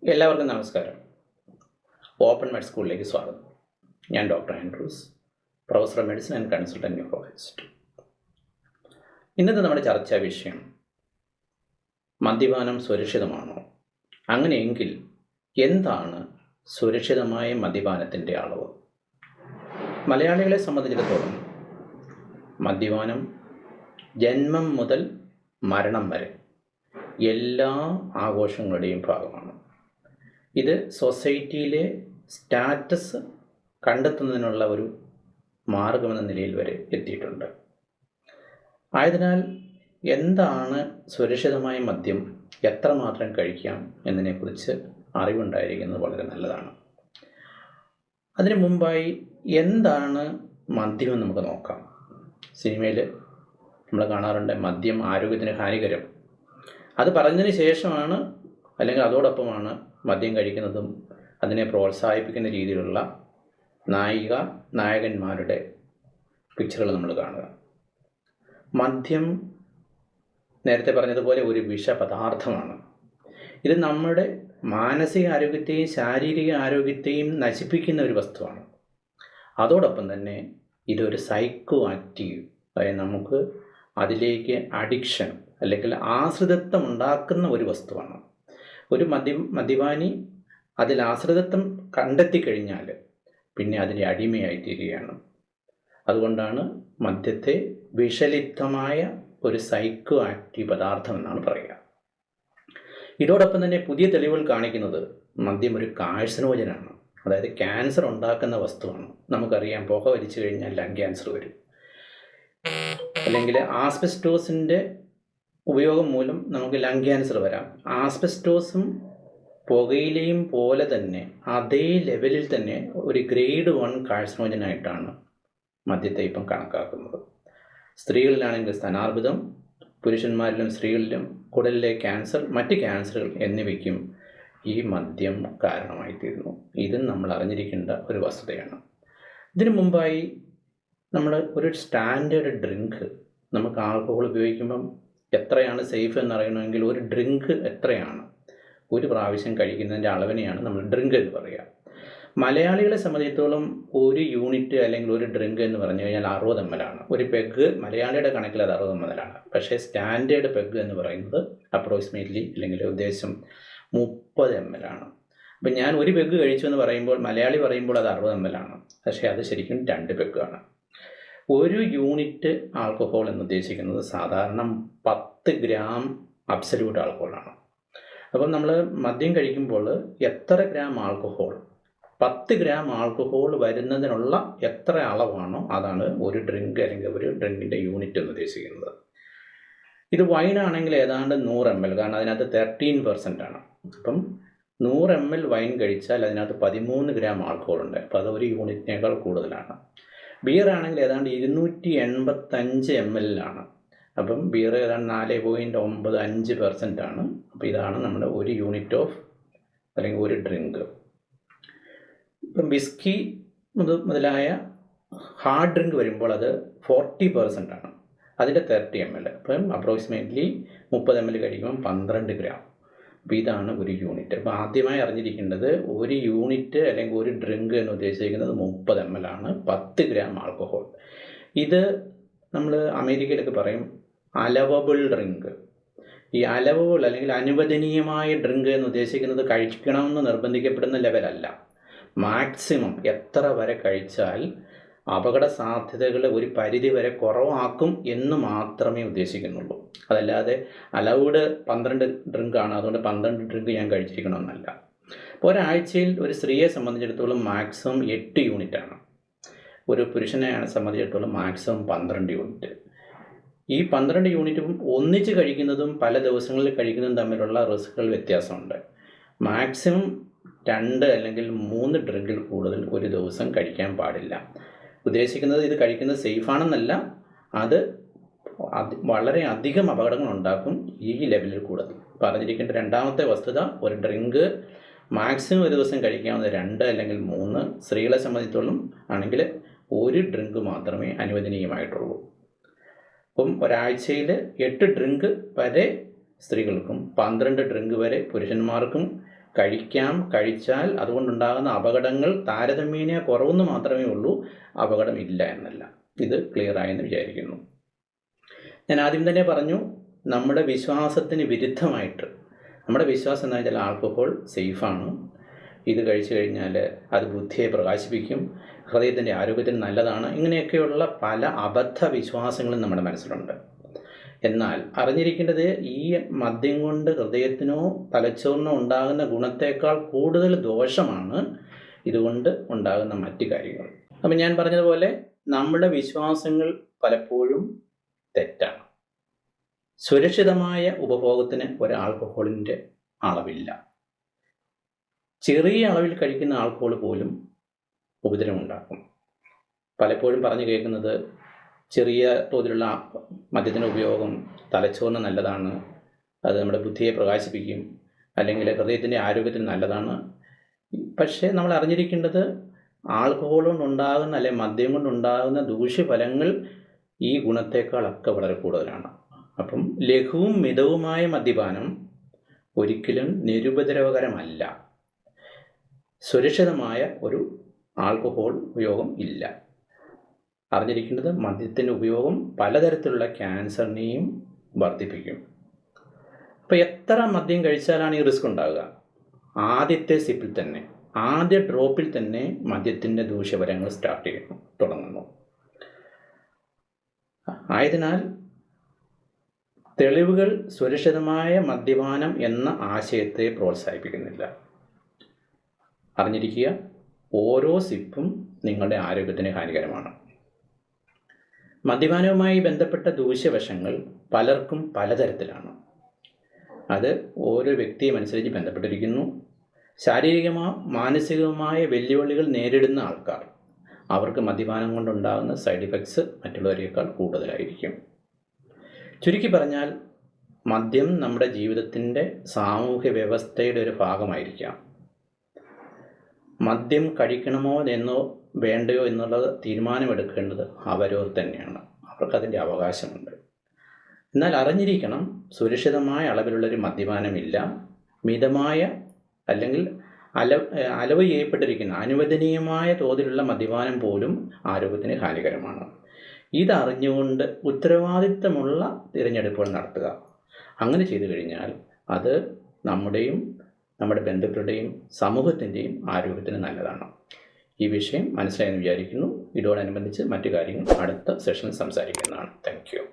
എല്ലാവർക്കും നമസ്കാരം. ഓപ്പൺ മെഡ് സ്കൂളിലേക്ക് സ്വാഗതം. ഞാൻ doctor Andrews, professor of medicine and consultant neurologist. ഇന്നത്തെ നമ്മുടെ ചർച്ചാ വിഷയം മദ്യപാനം സുരക്ഷിതമാണോ? അങ്ങനെയെങ്കിൽ എന്താണ് സുരക്ഷിതമായ മദ്യപാനത്തിൻ്റെ അളവ്? മലയാളികളെ സംബന്ധിച്ചിടത്തോളം മദ്യപാനം ജന്മം മുതൽ മരണം വരെ എല്ലാ ആഘോഷങ്ങളുടെയും ഭാഗമാണ്. ഇത് സൊസൈറ്റിയിലെ സ്റ്റാറ്റസ് കണ്ടെത്തുന്നതിനുള്ള ഒരു മാർഗമെന്ന നിലയിൽ വരെ എത്തിയിട്ടുണ്ട്. ആയതിനാൽ എന്താണ് സുരക്ഷിതമായ മദ്യം, എത്രമാത്രം കഴിക്കാം എന്നതിനെക്കുറിച്ച് അറിവുണ്ടായിരിക്കുന്നത് വളരെ നല്ലതാണ്. അതിനു മുമ്പായി എന്താണ് മദ്യമെന്ന് നമുക്ക് നോക്കാം. സിനിമയിൽ നമ്മൾ കാണാറുണ്ട് മദ്യം ആരോഗ്യത്തിന് ഹാനികരം. അത് പറഞ്ഞതിന് ശേഷമാണ് അല്ലെങ്കിൽ അതോടൊപ്പമാണ് മദ്യം കഴിക്കുന്നതും അതിനെ പ്രോത്സാഹിപ്പിക്കുന്ന രീതിയിലുള്ള നായകന്മാരുടെ പിക്ചറുകൾ നമ്മൾ കാണുക. മദ്യം നേരത്തെ പറഞ്ഞതുപോലെ ഒരു വിഷപദാർത്ഥമാണ്. ഇത് നമ്മുടെ മാനസിക ആരോഗ്യത്തെയും ശാരീരിക ആരോഗ്യത്തെയും നശിപ്പിക്കുന്ന ഒരു വസ്തുവാണ്. അതോടൊപ്പം തന്നെ ഇതൊരു സൈക്കോ ആക്റ്റീവ്, അതായത് നമുക്ക് അതിലേക്ക് അഡിക്ഷൻ അല്ലെങ്കിൽ ആശ്രിതത്വം ഉണ്ടാക്കുന്ന ഒരു വസ്തുവാണ്. ഒരു മദ്യപാനി അതിൽ ആശ്രിതത്വം കണ്ടെത്തിക്കഴിഞ്ഞാൽ പിന്നെ അതിൻ്റെ അടിമയായി തീരുകയാണ്. അതുകൊണ്ടാണ് മദ്യത്തെ വിഷലിപ്തമായ ഒരു സൈക്കോ ആക്റ്റീവ് പദാർത്ഥം എന്നാണ് പറയുക. ഇതോടൊപ്പം തന്നെ പുതിയ തെളിവുകൾ കാണിക്കുന്നത് മദ്യം ഒരു കാഴ്സനോജനാണ്, അതായത് ക്യാൻസർ ഉണ്ടാക്കുന്ന വസ്തുവാണ്. നമുക്കറിയാം, പുക വലിച്ചു കഴിഞ്ഞാൽ ലങ് ക്യാൻസർ വരും. അല്ലെങ്കിൽ ആസ്ബസ്റ്റോസിൻ്റെ ഉപയോഗം മൂലം നമുക്ക് ലങ് ക്യാൻസർ വരാം. ആസ്ബസ്റ്റോസും പുകയിലയും പോലെ തന്നെ അതേ ലെവലിൽ തന്നെ ഒരു ഗ്രേഡ് 1 കാഴ്സനോജനായിട്ടാണ് മദ്യത്തെ ഇപ്പം കണക്കാക്കുന്നത്. സ്ത്രീകളിലാണെങ്കിൽ സ്തനാർബുദം, പുരുഷന്മാരിലും സ്ത്രീകളിലും കുടലിലെ ക്യാൻസർ, മറ്റ് ക്യാൻസറുകൾ എന്നിവയ്ക്കും ഈ മദ്യം കാരണമായിത്തീരുന്നു. ഇതും നമ്മൾ അറിഞ്ഞിരിക്കേണ്ട ഒരു വസ്തുതയാണ്. ഇതിനു മുമ്പായി നമ്മൾ ഒരു സ്റ്റാൻഡേർഡ് ഡ്രിങ്ക്, നമുക്ക് ആൽക്കഹോൾ ഉപയോഗിക്കുമ്പം എത്രയാണ് സേഫ് എന്നറിയണമെങ്കിൽ ഒരു ഡ്രിങ്ക് എത്രയാണ്, ഒരു പ്രാവശ്യം കഴിക്കുന്നതിൻ്റെ അളവിനെയാണ് നമ്മൾ ഡ്രിങ്ക് എന്ന് പറയുക. മലയാളികളെ സംബന്ധിച്ചിടത്തോളം ഒരു യൂണിറ്റ് അല്ലെങ്കിൽ ഒരു ഡ്രിങ്ക് എന്ന് പറഞ്ഞു കഴിഞ്ഞാൽ 60 ml ആണ്. ഒരു പെഗ് മലയാളിയുടെ കണക്കിൽ അത് 60 ml ആണ്. പക്ഷേ സ്റ്റാൻഡേർഡ് പെഗ് എന്ന് പറയുന്നത് അപ്രോക്സിമേറ്റ്ലി അല്ലെങ്കിൽ ഉദ്ദേശം 30 ml ആണ്. അപ്പം ഞാൻ ഒരു പെഗ് കഴിച്ചു എന്ന് പറയുമ്പോൾ മലയാളി പറയുമ്പോൾ അത് 60 ml ആണ്. പക്ഷേ അത് ശരിക്കും 2 പെഗ്ഗാണ്. ഒരു യൂണിറ്റ് ആൽക്കഹോൾ എന്ന് ഉദ്ദേശിക്കുന്നത് സാധാരണ 10 ഗ്രാം അബ്സല്യൂട്ട് ആൽക്കഹോളാണ്. അപ്പം നമ്മൾ മദ്യം കഴിക്കുമ്പോൾ എത്ര ഗ്രാം ആൽക്കഹോൾ, 10 ഗ്രാം ആൽക്കഹോൾ വരുന്നതിനുള്ള എത്ര അളവാണോ അതാണ് ഒരു ഡ്രിങ്ക് അല്ലെങ്കിൽ ഒരു ഡ്രിങ്കിൻ്റെ യൂണിറ്റ് എന്ന് ഉദ്ദേശിക്കുന്നത്. ഇത് വൈനാണെങ്കിൽ ഏതാണ്ട് 100 ml, കാരണം അതിനകത്ത് 13% ആണ്. അപ്പം 100 ml വൈൻ കഴിച്ചാൽ അതിനകത്ത് 13 ഗ്രാം ആൽക്കഹോൾ ഉണ്ട്. അപ്പോൾ അത് ഒരു യൂണിറ്റിനേക്കാൾ കൂടുതലാണ്. ബിയർ ആണെങ്കിൽ ഏതാണ്ട് 285 ml ആണ്. അപ്പം ബിയർ ഏതാണ്ട് 4.95% ആണ്. അപ്പോൾ ഇതാണ് നമ്മുടെ ഒരു യൂണിറ്റ് ഓഫ് അല്ലെങ്കിൽ ഒരു ഡ്രിങ്ക്. ഇപ്പം വിസ്കി മുതലായ ഹാർഡ് ഡ്രിങ്ക് വരുമ്പോൾ അത് 40% ആണ്. അതിൻ്റെ 30 ml. അപ്പം അപ്രോക്സിമേറ്റ്ലി 30 ml കഴിക്കുമ്പം 12 ഗ്രാം. അപ്പോൾ ഇതാണ് ഒരു യൂണിറ്റ്. അപ്പോൾ ആദ്യമായി അറിഞ്ഞിരിക്കേണ്ടത് ഒരു യൂണിറ്റ് അല്ലെങ്കിൽ ഒരു ഡ്രിങ്ക് എന്ന് ഉദ്ദേശിക്കുന്നത് 30 ml ആണ്, 10 ഗ്രാം ആൽക്കഹോൾ. ഇത് നമ്മൾ അമേരിക്കയിലൊക്കെ പറയും അലവബിൾ ഡ്രിങ്ക്. ഈ അലവബിൾ അല്ലെങ്കിൽ അനുവദനീയമായ ഡ്രിങ്ക് എന്ന് ഉദ്ദേശിക്കുന്നത് കഴിക്കണമെന്ന് നിർബന്ധിക്കപ്പെടുന്ന ലെവലല്ല. മാക്സിമം എത്ര വരെ കഴിച്ചാൽ അപകട സാധ്യതകൾ ഒരു പരിധി വരെ കുറവാക്കും എന്ന് മാത്രമേ ഉദ്ദേശിക്കുന്നുള്ളൂ. അതല്ലാതെ അലൗഡ് 12 ഡ്രിങ്കാണ്, അതുകൊണ്ട് 12 ഡ്രിങ്ക് ഞാൻ കഴിച്ചിരിക്കണമെന്നല്ല. അപ്പോൾ ഒരാഴ്ചയിൽ ഒരു സ്ത്രീയെ സംബന്ധിച്ചിടത്തോളം മാക്സിമം 8 യൂണിറ്റാണ്. ഒരു പുരുഷനെ സംബന്ധിച്ചിടത്തോളം മാക്സിമം 12 യൂണിറ്റ്. ഈ 12 യൂണിറ്റും ഒന്നിച്ച് കഴിക്കുന്നതും പല ദിവസങ്ങളിൽ കഴിക്കുന്നതും തമ്മിലുള്ള റിസ്കുകൾ വ്യത്യാസമുണ്ട്. മാക്സിമം 2 അല്ലെങ്കിൽ 3 ഡ്രിങ്കിൽ കൂടുതൽ ഒരു ദിവസം കഴിക്കാൻ പാടില്ല. ഉദ്ദേശിക്കുന്നത് ഇത് കഴിക്കുന്നത് സേഫാണെന്നല്ല, അത് വളരെ അധികം അപകടങ്ങൾ ഉണ്ടാക്കും ഈ ലെവലിൽ കൂടുതൽ. പറഞ്ഞിരിക്കേണ്ട രണ്ടാമത്തെ വസ്തുത, ഒരു ഡ്രിങ്ക് മാക്സിമം ഒരു ദിവസം കഴിക്കാവുന്ന 2 അല്ലെങ്കിൽ 3. സ്ത്രീകളെ സംബന്ധിച്ചിടത്തോളം ആണെങ്കിൽ ഒരു ഡ്രിങ്ക് മാത്രമേ അനുവദനീയമായിട്ടുള്ളൂ. അപ്പം ഒരാഴ്ചയിൽ 8 ഡ്രിങ്ക് വരെ സ്ത്രീകൾക്കും 12 ഡ്രിങ്ക് വരെ പുരുഷന്മാർക്കും കഴിച്ചാൽ അതുകൊണ്ടുണ്ടാകുന്ന അപകടങ്ങൾ താരതമ്യേന കുറവെന്ന് മാത്രമേ ഉള്ളൂ, അപകടം ഇല്ല എന്നല്ല. ഇത് ക്ലിയറായെന്ന് വിചാരിക്കുന്നു. ഞാൻ ആദ്യം തന്നെ പറഞ്ഞു, നമ്മുടെ വിശ്വാസത്തിന് വിരുദ്ധമായിട്ട്, നമ്മുടെ വിശ്വാസം എന്ന് വെച്ചാൽ ആൽക്കഹോൾ സേഫാണ്, ഇത് കഴിച്ചു കഴിഞ്ഞാൽ അത് ബുദ്ധിയെ പ്രകാശിപ്പിക്കും, ഹൃദയത്തിൻ്റെ ആരോഗ്യത്തിന് നല്ലതാണ്, ഇങ്ങനെയൊക്കെയുള്ള പല അബദ്ധ വിശ്വാസങ്ങളും നമ്മുടെ മനസ്സിലുണ്ട്. എന്നാൽ അറിഞ്ഞിരിക്കേണ്ടത്, ഈ മദ്യം കൊണ്ട് ഹൃദയത്തിനോ തലച്ചോറിനോ ഉണ്ടാകുന്ന ഗുണത്തേക്കാൾ കൂടുതൽ ദോഷമാണ് ഇതുകൊണ്ട് ഉണ്ടാകുന്ന മറ്റു കാര്യങ്ങൾ. അപ്പം ഞാൻ പറഞ്ഞതുപോലെ നമ്മുടെ വിശ്വാസങ്ങൾ പലപ്പോഴും തെറ്റാണ്. സുരക്ഷിതമായ ഉപഭോഗത്തിന് ഒരു ആൽക്കഹോളിൻ്റെ അളവില്ല. ചെറിയ അളവിൽ കഴിക്കുന്ന ആൽക്കഹോൾ പോലും ഉപദ്രവമുണ്ടാക്കും. പലപ്പോഴും പറഞ്ഞു കേൾക്കുന്നത്, ചെറിയ തോതിലുള്ള മദ്യത്തിൻ്റെ ഉപയോഗം തലച്ചോറിന് നല്ലതാണ്, അത് നമ്മുടെ ബുദ്ധിയെ പ്രകാശിപ്പിക്കും, അല്ലെങ്കിൽ ഹൃദയത്തിൻ്റെ ആരോഗ്യത്തിന് നല്ലതാണ്. പക്ഷേ നമ്മൾ അറിഞ്ഞിരിക്കേണ്ടത്, ആൽക്കഹോൾ കൊണ്ടുണ്ടാകുന്ന അല്ലെങ്കിൽ മദ്യം കൊണ്ടുണ്ടാകുന്ന ദൂഷ്യഫലങ്ങൾ ഈ ഗുണത്തേക്കാളൊക്കെ വളരെ കൂടുതലാണ്. അപ്പം ലഘുവും മിതവുമായ മദ്യപാനം ഒരിക്കലും നിരുപദ്രവകരമല്ല. സുരക്ഷിതമായ ഒരു ആൽക്കഹോൾ ഉപയോഗം ഇല്ല. അറിഞ്ഞിരിക്കേണ്ടത്, മദ്യത്തിൻ്റെ ഉപയോഗം പലതരത്തിലുള്ള ക്യാൻസറിനെയും വർദ്ധിപ്പിക്കും. അപ്പോൾ എത്ര മദ്യം കഴിച്ചാലാണ് ഈ റിസ്ക് ഉണ്ടാകുക? ആദ്യത്തെ സിപ്പിൽ തന്നെ, ആദ്യ ഡ്രോപ്പിൽ തന്നെ മദ്യത്തിൻ്റെ ദൂഷ്യഫലങ്ങൾ തുടങ്ങുന്നു. ആയതിനാൽ തെളിവുകൾ സുരക്ഷിതമായ മദ്യപാനം എന്ന ആശയത്തെ പ്രോത്സാഹിപ്പിക്കുന്നില്ല. അറിഞ്ഞിരിക്കുക, ഓരോ സിപ്പും നിങ്ങളുടെ ആരോഗ്യത്തിന് ഹാനികരമാണ്. മദ്യപാനവുമായി ബന്ധപ്പെട്ട ദൂഷ്യവശങ്ങൾ പലർക്കും പലതരത്തിലാണ്. അത് ഓരോ വ്യക്തിയും അനുസരിച്ച് ബന്ധപ്പെട്ടിരിക്കുന്നു. ശാരീരികമോ മാനസികവുമായ വെല്ലുവിളികൾ നേരിടുന്ന ആൾക്കാർ, അവർക്ക് മദ്യപാനം കൊണ്ടുണ്ടാകുന്ന സൈഡ് ഇഫക്ട്സ് മറ്റുള്ളവരേക്കാൾ കൂടുതലായിരിക്കും. ചുരുക്കി പറഞ്ഞാൽ, മദ്യം നമ്മുടെ ജീവിതത്തിൻ്റെ സാമൂഹ്യ വ്യവസ്ഥയുടെ ഒരു ഭാഗമായിരിക്കാം. മദ്യം കഴിക്കണമോ എന്നോ വേണ്ടയോ എന്നുള്ളത് തീരുമാനമെടുക്കേണ്ടത് അവരവർ തന്നെയാണ്. അവർക്കതിൻ്റെ അവകാശമുണ്ട്. എന്നാൽ അറിഞ്ഞിരിക്കണം, സുരക്ഷിതമായ അളവിലുള്ളൊരു മദ്യപാനമില്ല. മിതമായ അല്ലെങ്കിൽ അലവ് ചെയ്യപ്പെട്ടിരിക്കുന്ന അനുവദനീയമായ തോതിലുള്ള മദ്യപാനം പോലും ആരോഗ്യത്തിന് ഹാനികരമാണ്. ഇതറിഞ്ഞുകൊണ്ട് ഉത്തരവാദിത്തമുള്ള തിരഞ്ഞെടുപ്പുകൾ നടത്തുക. അങ്ങനെ ചെയ്തു കഴിഞ്ഞാൽ അത് നമ്മുടെയും നമ്മുടെ ബന്ധുക്കളുടെയും സമൂഹത്തിൻ്റെയും ആരോഗ്യത്തിന് നല്ലതാണ്. ഈ വിഷയം മനസ്സിലായെന്ന് വിചാരിക്കുന്നു. ഇതോടനുബന്ധിച്ച് മറ്റു കാര്യങ്ങൾ അടുത്ത സെഷനിൽ സംസാരിക്കുന്നതാണ്. Thank U.